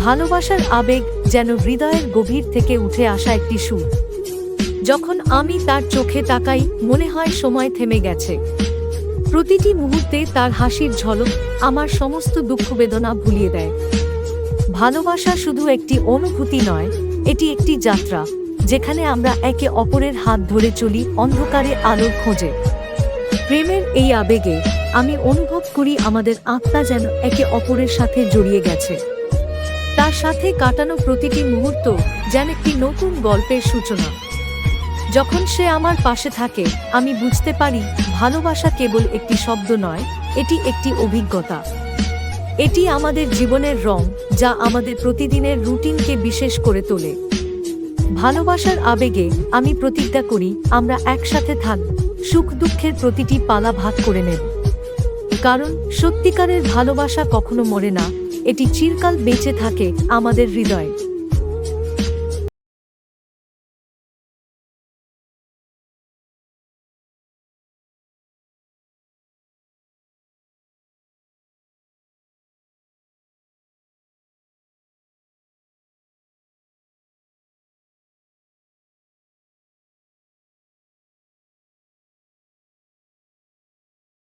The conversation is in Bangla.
ভালোবাসার আবেগ যেন হৃদয়ের গভীর থেকে উঠে আসা একটি সুর। যখন আমি তার চোখে তাকাই, মনে হয় সময় থেমে গেছে। প্রতিটি মুহূর্তে তার হাসির ঝলক আমার সমস্ত দুঃখ বেদনা ভুলিয়ে দেয়। ভালোবাসা শুধু একটি অনুভূতি নয়, এটি একটি যাত্রা, যেখানে আমরা একে অপরের হাত ধরে চলি অন্ধকারে আলোর খোঁজে। প্রেমের এই আবেগে আমি অনুভব করি আমাদের আত্মা যেন একে অপরের সাথে জড়িয়ে গেছে। তার সাথে কাটানো প্রতিটি মুহূর্ত যেন একটি নতুন গল্পের সূচনা। যখন সে আমার পাশে থাকে, আমি বুঝতে পারি ভালোবাসা কেবল একটি শব্দ নয়, এটি একটি অভিজ্ঞতা। এটি আমাদের জীবনের রং, যা আমাদের প্রতিদিনের রুটিনকে বিশেষ করে তোলে। ভালোবাসার আবেগে আমি প্রতিজ্ঞা করি আমরা একসাথে থাকব, সুখ দুঃখের প্রতিটি পালা ভাগ করে নেব। কারণ সত্যিকারের ভালোবাসা কখনো মরে না, এটি চিরকাল বেঁচে থাকে আমাদের হৃদয়ে।